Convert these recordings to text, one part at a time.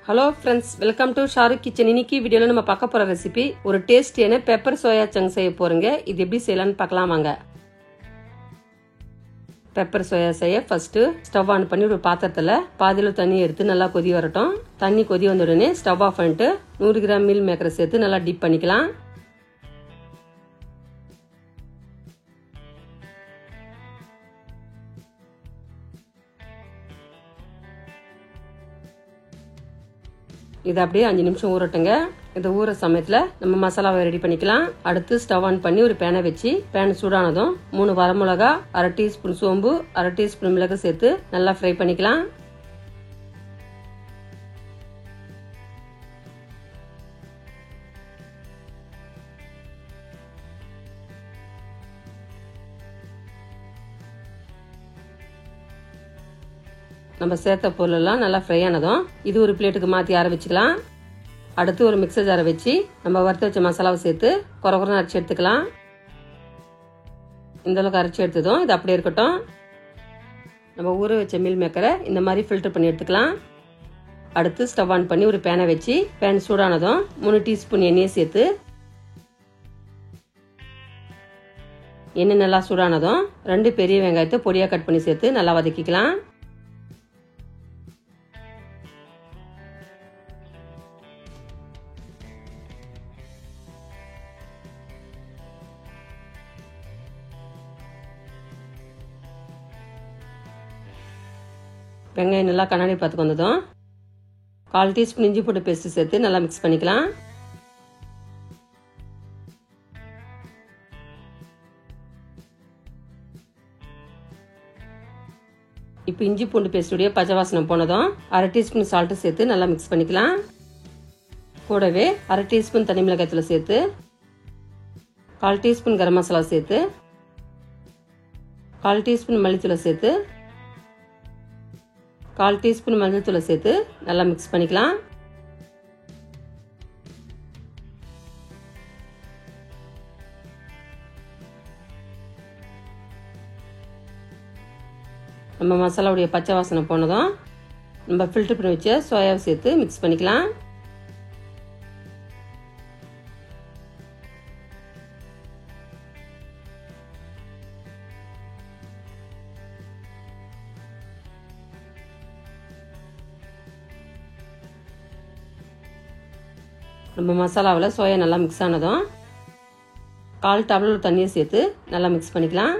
Hello friends, welcome to Shahrukh kitchen. இன்னைக்கு வீடியோவில் நம்ம பார்க்க போகிற ரெசிபி ஒரு டேஸ்டியான பெப்பர் சோயா சங்க் செய்ய போகிறோங்க. இது எப்படி செய்யலான்னு பார்க்கலாம் வாங்க. பெப்பர் சோயா செய்ய ஃபர்ஸ்ட்டு ஸ்டவ் ஆன் பண்ணி ஒரு பாத்திரத்தில் பாதியில் தண்ணி எடுத்து நல்லா கொதி வரட்டும். தண்ணி கொதி வந்த உடனே ஸ்டவ் ஆஃப் பண்ணிட்டு 100 கிராம் மீல் மேக்கரை சேர்த்து நல்லா டிப் பண்ணிக்கலாம். இது அப்படியே 5 நிமிஷம் ஊறட்டுங்க. இந்த ஊற சமயத்தில் நம்ம மசாலாவை ரெடி பண்ணிக்கலாம். அடுத்து ஸ்டவ் ஆன் பண்ணி ஒரு பேனை வச்சு பேன் சூடானதும் 3 வரமிளகா, 1/2 டீஸ்பூன் சோம்பு, 1/2 டீஸ்பூன் மிளகு சேர்த்து நல்லா ஃப்ரை பண்ணிக்கலாம். நம்ம சேர்த்த பொருளெல்லாம் நல்லா ஃப்ரை ஆனதும் இது ஒரு பிளேட்டுக்கு மாற்றி ஆற வச்சுக்கலாம். அடுத்து ஒரு மிக்சர் ஜாரை வச்சு நம்ம வறுத்து வச்ச மசாலாவை சேர்த்து குறை அரைச்சி எடுத்துக்கலாம். இந்த அளவுக்கு அரைச்சி எடுத்ததும் இது அப்படியே இருக்கட்டும். நம்ம ஊற வச்ச மீல் மேக்கரை இந்த மாதிரி ஃபில்டர் பண்ணி எடுத்துக்கலாம். அடுத்து ஸ்டவ் ஆன் பண்ணி ஒரு பேனை வச்சு பேன் சூடானதும் 3 டீஸ்பூன் எண்ணெயை சேர்த்து எண்ணெய் நல்லா சூடானதும் 2 பெரிய வெங்காயத்தை பொடியாக கட் பண்ணி சேர்த்து நல்லா வதக்கிக்கலாம். வெங்காயம் நல்லா கண்ணாடி பார்த்துக்கு வந்ததும் 1/4 டீஸ்பூன் இஞ்சி பூண்டு பேஸ்ட் சேர்த்து நல்லா மிக்ஸ் பண்ணிக்கலாம். இப்போ இஞ்சி பூண்டு பேஸ்டுடைய பச்சை வாசனை போனதும் 1/2 டீஸ்பூன் சால்ட்டு சேர்த்து நல்லா மிக்ஸ் பண்ணிக்கலாம். கூடவே 1/2 டீஸ்பூன் தனி மிளகாய் தூள் சேர்த்து 1/4 டீஸ்பூன் கரம் மசாலா சேர்த்து 1/4 டீஸ்பூன் மல்லித்தூளை சேர்த்து 1/4 டீஸ்பூன் மஞ்சள் தூளை சேர்த்து நல்லா மிக்ஸ் பண்ணிக்கலாம். நம்ம மசாலாவுடைய பச்சை வாசனை போனதும் நம்ம ஃபில்டர் பண்ணி வச்ச சோயாவை சேர்த்து மிக்ஸ் பண்ணிக்கலாம். நம்ம மசாலாவில் சோயா நல்லா மிக்ஸ் ஆனதும் 1/4 டம்ளர் தண்ணியை சேர்த்து நல்லா மிக்ஸ் பண்ணிக்கலாம்.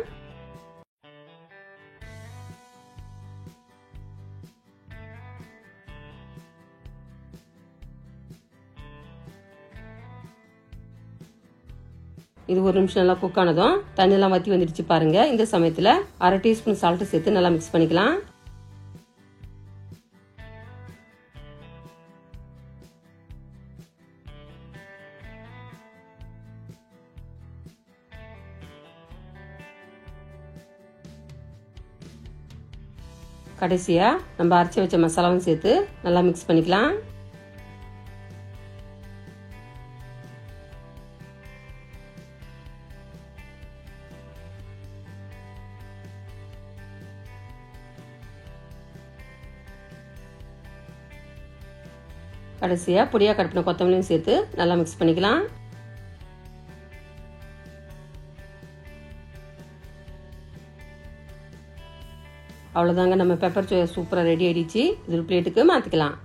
இது 1 நிமிஷம் நல்லா குக் ஆனதும் தண்ணியெல்லாம் வற்றி வந்துடுச்சு பாருங்க. இந்த சமயத்தில் 1/2 டீஸ்பூன் சால்ட்டு சேர்த்து நல்லா மிக்ஸ் பண்ணிக்கலாம். கடைசியா நம்ம அரைச்சி வச்ச மசாலாவும் சேர்த்து நல்லா மிக்ஸ் பண்ணிக்கலாம். கடைசியா பொடியா கட் பண்ண கொத்தமல்லியும் சேர்த்து நல்லா மிக்ஸ் பண்ணிக்கலாம். அவ்வளோதாங்க, நம்ம பெப்பர் சோயா சூப்பராக ரெடி ஆயிடுச்சு. இது ஒரு பிளேட்டுக்கு மாற்றிக்கலாம்.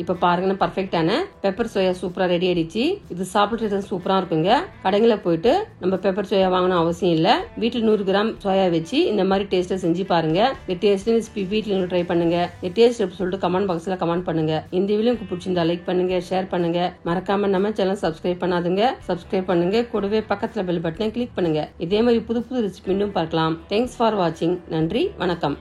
இப்போ பாருங்கன்னா பர்ஃபெக்டான பெப்பர் சோயா சூப்பராக ரெடி ஆயிடுச்சு. இது சாப்பிட்றது சூப்பராக இருக்குங்க. கடைகளில் போயிட்டு நம்ம பெப்பர் சோயா வாங்கணும் அவசியம் இல்லை. வீட்டில் 100 கிராம் சோயா வச்சு இந்த மாதிரி டேஸ்ட்டை செஞ்சு பாருங்க. இந்த டேஸ்ட் ரெசிபி வீட்டில் ட்ரை பண்ணுங்க. இந்த டேஸ்ட் சொல்லிட்டு கமெண்ட் பாக்ஸில் கமெண்ட் பண்ணுங்க. இந்த வீடியோ உங்களுக்கு பிடிச்சிருந்தா லைக் பண்ணுங்க, ஷேர் பண்ணுங்க. மறக்காம நம்ம சேனல் சப்ஸ்கிரைப் பண்ணாதுங்க, சப்ஸ்கிரைப் பண்ணுங்க. கூடவே பக்கத்தில் பெல் பட்டனை கிளிக் பண்ணுங்க. இதே மாதிரி புது புது ரெசிபி இன்னும் பார்க்கலாம். தேங்க்ஸ் ஃபார் வாட்சிங். நன்றி, வணக்கம்.